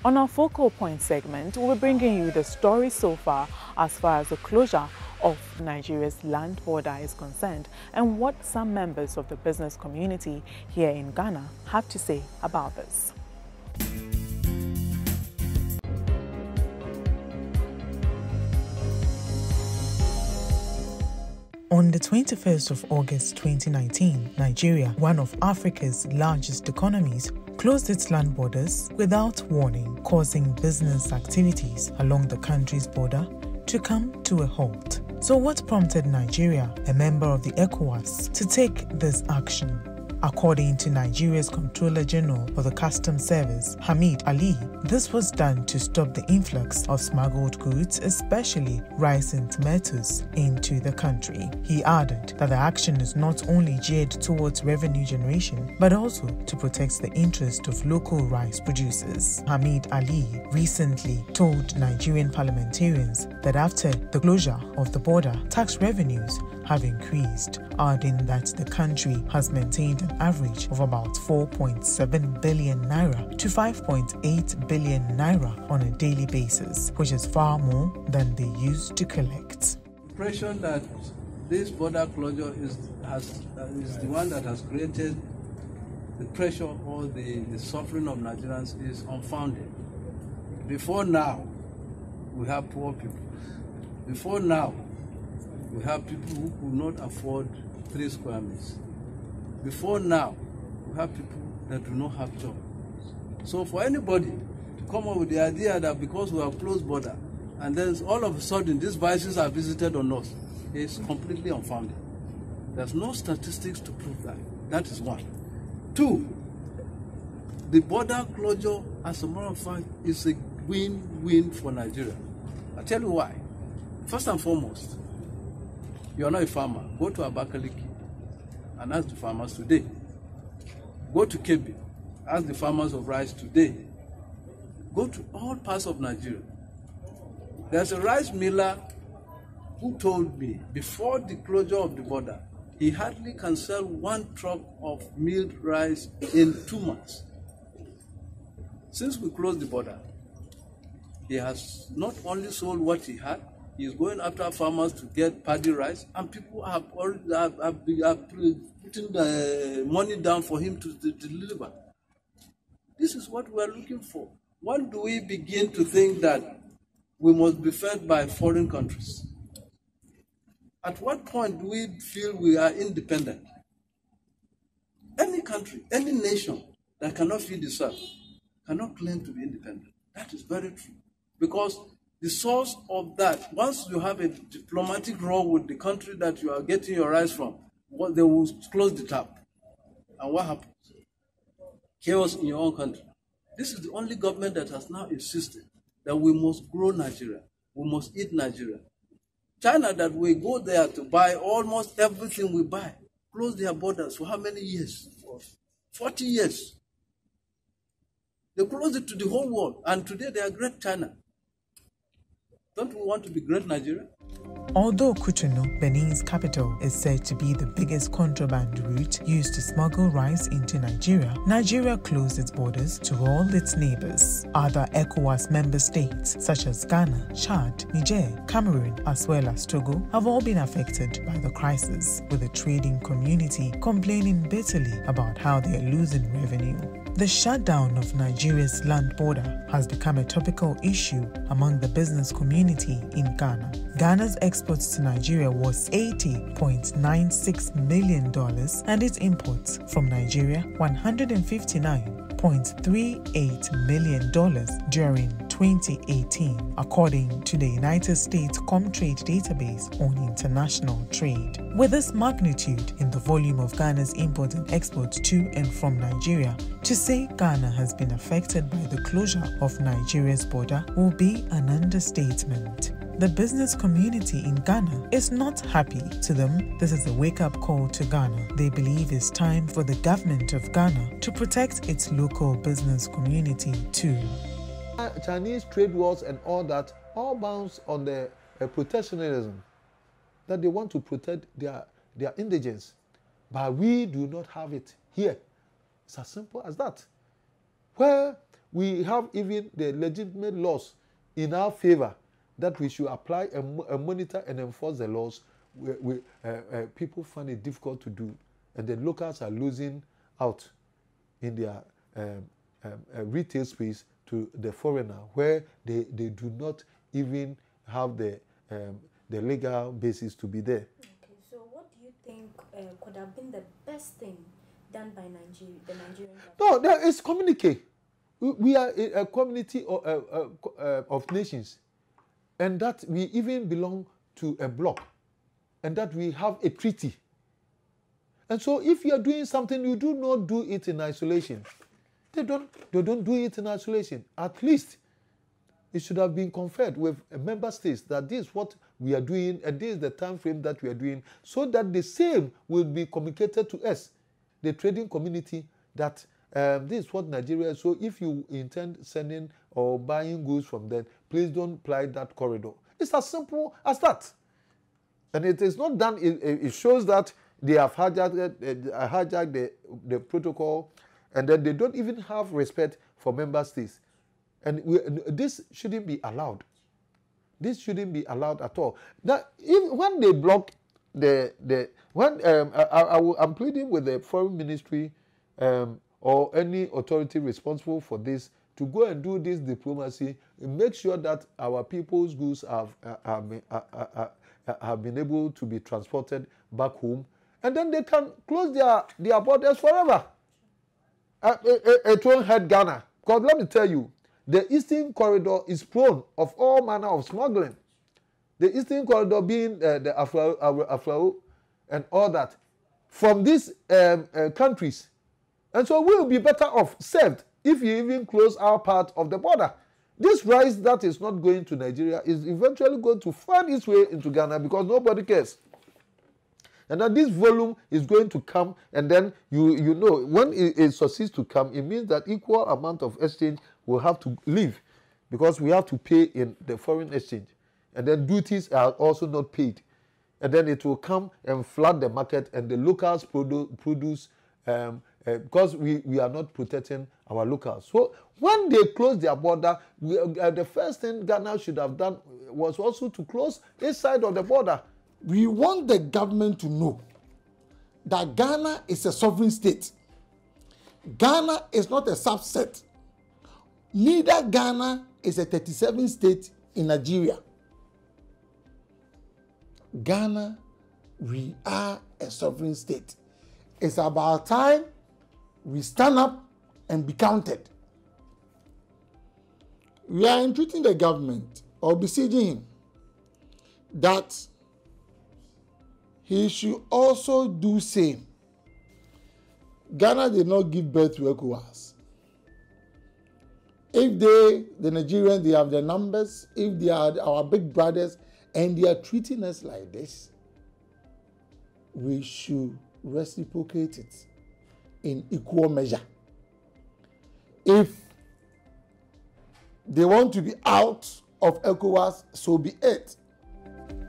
On our focal point segment, we'll be bringing you the story so far as the closure of Nigeria's land border is concerned and what some members of the business community here in Ghana have to say about this. On the 21st of August 2019, Nigeria, one of Africa's largest economies, closed its land borders without warning, causing business activities along the country's border to come to a halt. So what prompted Nigeria, a member of the ECOWAS, to take this action? According to Nigeria's Comptroller General of the Customs Service, Hamid Ali, this was done to stop the influx of smuggled goods, especially rice and tomatoes, into the country. He added that the action is not only geared towards revenue generation, but also to protect the interest of local rice producers. Hamid Ali recently told Nigerian parliamentarians that after the closure of the border, tax revenues have increased, adding that the country has maintained an average of about 4.7 billion naira to 5.8 billion naira on a daily basis, which is far more than they used to collect. The impression that this border closure is the one that has created the pressure or the suffering of Nigerians is unfounded. Before now, we have poor people. Before now, we have people who could not afford 3 square meters. Before now, we have people that do not have jobs. So for anybody to come up with the idea that because we have closed border, and then all of a sudden these vices are visited on us, is completely unfounded. There's no statistics to prove that. That is one. 2, the border closure, as a matter of fact, is a win-win for Nigeria. I'll tell you why. First and foremost, you are not a farmer. Go to Abakaliki and ask the farmers today. Go to Kebbi, ask the farmers of rice today. Go to all parts of Nigeria. There's a rice miller who told me before the closure of the border, he hardly can sell 1 truck of milled rice in 2 months. Since we closed the border, he has not only sold what he had, he is going after farmers to get paddy rice, and people have putting the money down for him to deliver. This is what we are looking for. When do we begin to think that we must be fed by foreign countries? At what point do we feel we are independent? Any country, any nation that cannot feed itself cannot claim to be independent. That is very true. Because the source of that, once you have a diplomatic row with the country that you are getting your rice from, they will close the tap. And what happens? Chaos in your own country. This is the only government that has now insisted that we must grow Nigeria. We must eat Nigeria. China, that we go there to buy almost everything we buy, close their borders for how many years? 40 years. They closed it to the whole world, and today they are great China. Don't we want to be great Nigeria? Although Cotonou, Benin's capital, is said to be the biggest contraband route used to smuggle rice into Nigeria, Nigeria closed its borders to all its neighbors. Other ECOWAS member states such as Ghana, Chad, Niger, Cameroon, as well as Togo have all been affected by the crisis, with the trading community complaining bitterly about how they are losing revenue. The shutdown of Nigeria's land border has become a topical issue among the business community in Ghana. Ghana's exports to Nigeria was $80.96 million and its imports from Nigeria $159.38 million during 2018, according to the United States Comtrade database on international trade. With this magnitude in the volume of Ghana's import and export to and from Nigeria, to say Ghana has been affected by the closure of Nigeria's border will be an understatement. The business community in Ghana is not happy. To them, this is a wake-up call to Ghana. They believe it's time for the government of Ghana to protect its local business community too. Chinese trade wars and all that, all bounds on the protectionism, that they want to protect their indigents. But we do not have it here. It's as simple as that. Where we have even the legitimate laws in our favor that we should apply and monitor and enforce the laws. People find it difficult to do, and the locals are losing out in their retail space to the foreigner, where they do not even have the legal basis to be there. Okay, so what do you think could have been the best thing done by the Nigerian government? No, it's communicate. We are a community of nations, and that we even belong to a bloc, and that we have a treaty. And so if you are doing something, you do not do it in isolation. They don't do it in isolation. At least it should have been conferred with member states that this is what we are doing and this is the time frame that we are doing, so that the same will be communicated to us, the trading community, that this is what Nigeria is. So if you intend sending or buying goods from them, please don't apply that corridor. It's as simple as that. And it is not done. It shows that they have hijacked the protocol, and then they don't even have respect for member states. And this shouldn't be allowed. This shouldn't be allowed at all. That when they block I'm pleading with the foreign ministry or any authority responsible for this to go and do this diplomacy and make sure that our people's goods have been able to be transported back home, and then they can close their borders forever. It won't hurt Ghana. Because let me tell you, the Eastern Corridor is prone of all manner of smuggling. The Eastern Corridor being the Aflao and all that from these countries. And so we will be better off served if you even close our part of the border. This rice that is not going to Nigeria is eventually going to find its way into Ghana because nobody cares. And then this volume is going to come, and then you know when it succeeds to come, it means that equal amount of exchange will have to leave because we have to pay in the foreign exchange. And then duties are also not paid. And then it will come and flood the market, and the locals produce because we are not protecting our locals. So when they close their border, the first thing Ghana should have done was also to close this side of the border. We want the government to know that Ghana is a sovereign state. Ghana is not a subset. Neither Ghana is a 37 state in Nigeria. Ghana, we are a sovereign state. It's about time we stand up and be counted. We are entreating the government or besieging him that he should also do same. Ghana did not give birth to ECOWAS. If the Nigerians, they have the numbers, if they are our big brothers, and they are treating us like this, we should reciprocate it in equal measure. If they want to be out of ECOWAS, so be it.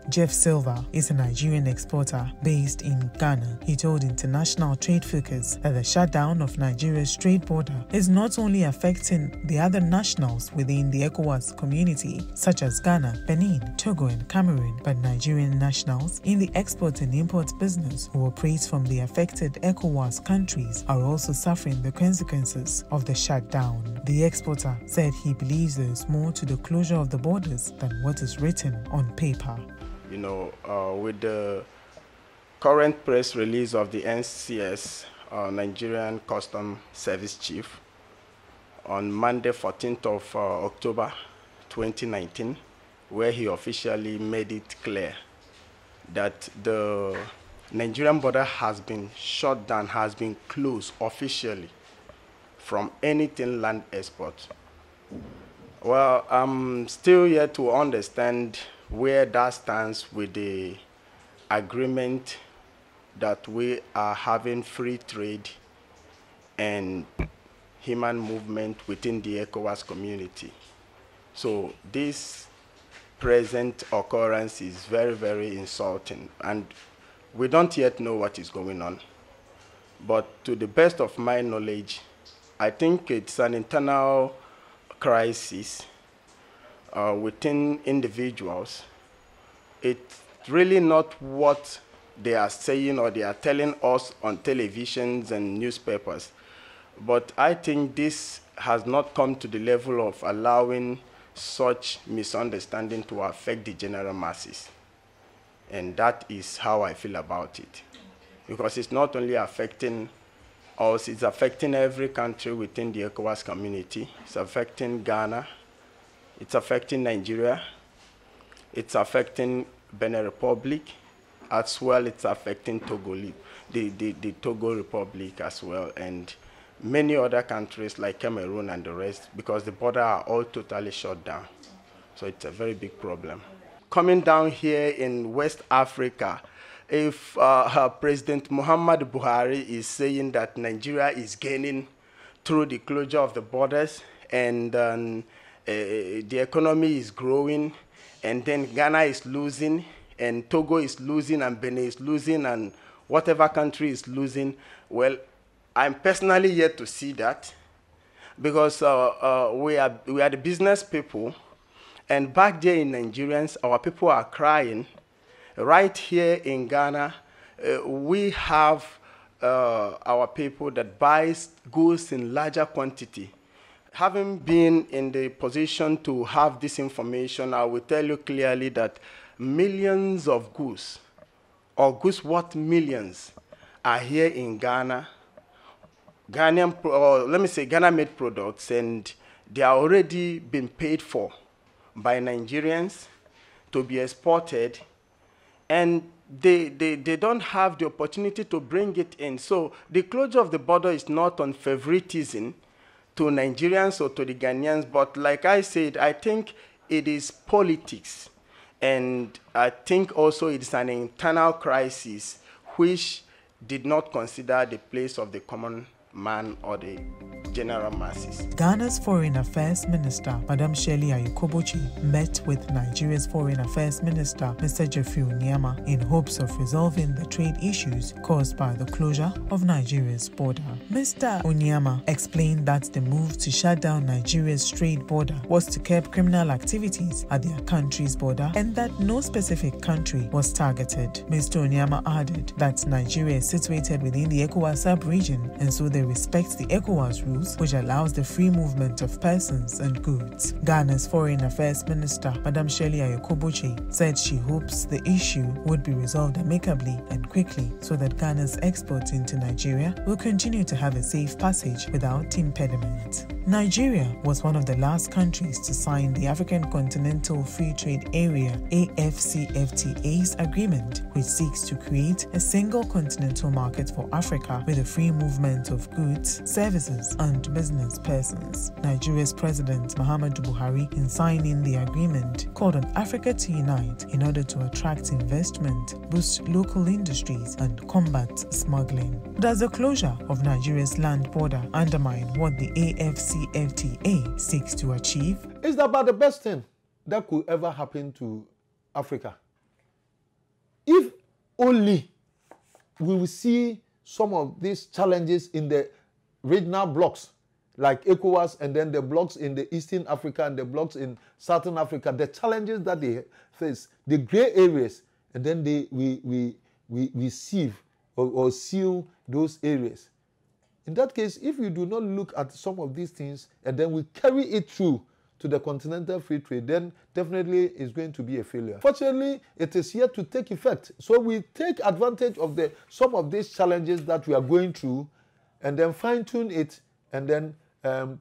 Jeff Silva is a Nigerian exporter based in Ghana. He told International Trade Focus that the shutdown of Nigeria's trade border is not only affecting the other nationals within the ECOWAS community, such as Ghana, Benin, Togo, and Cameroon, but Nigerian nationals in the export and import business who operate from the affected ECOWAS countries are also suffering the consequences of the shutdown. The exporter said he believes there is more to the closure of the borders than what is written on paper. You know, with the current press release of the NCS, Nigerian Custom Service Chief, on Monday, 14th of October 2019, where he officially made it clear that the Nigerian border has been shut down, has been closed officially from anything land export. Well, I'm still yet to understand where that stands with the agreement that we are having free trade and human movement within the ECOWAS community. So this present occurrence is very, very insulting, and we don't yet know what is going on. But to the best of my knowledge, I think it's an internal crisis within individuals, it's really not what they are saying or they are telling us on televisions and newspapers. But I think this has not come to the level of allowing such misunderstanding to affect the general masses. And that is how I feel about it. Because it's not only affecting us, it's affecting every country within the ECOWAS community. It's affecting Ghana, it's affecting Nigeria, it's affecting Benin Republic, as well it's affecting Togo, the Togo Republic as well, and many other countries like Cameroon and the rest, because the borders are all totally shut down. So it's a very big problem. Coming down here in West Africa, if President Muhammadu Buhari is saying that Nigeria is gaining through the closure of the borders, and the economy is growing, and then Ghana is losing, and Togo is losing, and Benin is losing, and whatever country is losing, well, I'm personally yet to see that, because we are the business people, and back there in Nigerians, our people are crying. Right here in Ghana, we have our people that buys goods in larger quantity. Having been in the position to have this information, I will tell you clearly that millions of goods, or goods worth millions, are here in Ghana, Ghana-made products, and they are already been paid for by Nigerians to be exported, and they don't have the opportunity to bring it in. So the closure of the border is not on favoritism to Nigerians or to the Ghanaians, but like I said, I think it is politics, and I think also it's an internal crisis which did not consider the place of the common man or the general masses. Ghana's Foreign Affairs Minister, Madam Shirley Ayukobochi, met with Nigeria's Foreign Affairs Minister, Mr. Jeffrey Onyema, in hopes of resolving the trade issues caused by the closure of Nigeria's border. Mr. Onyema explained that the move to shut down Nigeria's trade border was to curb criminal activities at their country's border, and that no specific country was targeted. Mr. Onyema added that Nigeria is situated within the ECOWAS sub-region, and so they respect the ECOWAS rules, which allows the free movement of persons and goods. Ghana's Foreign Affairs Minister, Madam Shirley Ayukobochi, said she hopes the issue would be resolved amicably and quickly so that Ghana's exports into Nigeria will continue to have a safe passage without impediment. Nigeria was one of the last countries to sign the African Continental Free Trade Area AfCFTA's agreement, which seeks to create a single continental market for Africa with a free movement of goods, services, and business persons. Nigeria's President Muhammadu Buhari, in signing the agreement, called on Africa to unite in order to attract investment, boost local industries, and combat smuggling. Does the closure of Nigeria's land border undermine what the AfCFTA seeks to achieve? It's about the best thing that could ever happen to Africa. If only we will see some of these challenges in the regional blocks, like ECOWAS, and then the blocks in the Eastern Africa and the blocks in Southern Africa, the challenges that they face, the gray areas, and then we sieve or seal those areas. In that case, if we do not look at some of these things and then we carry it through to the continental free trade, then definitely it's going to be a failure. Fortunately, it is yet to take effect. So we take advantage of some of these challenges that we are going through, and then fine-tune it, and then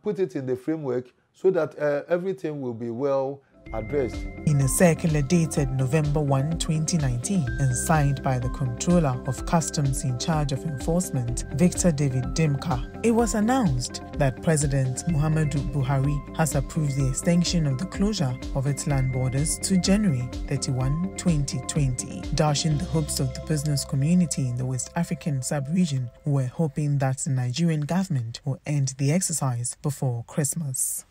put it in the framework so that everything will be well addressed. In a circular dated November 1, 2019, and signed by the Controller of Customs in charge of enforcement, Victor David Dimka, it was announced that President Muhammadu Buhari has approved the extension of the closure of its land borders to January 31, 2020, dashing the hopes of the business community in the West African sub-region, who were hoping that the Nigerian government will end the exercise before Christmas.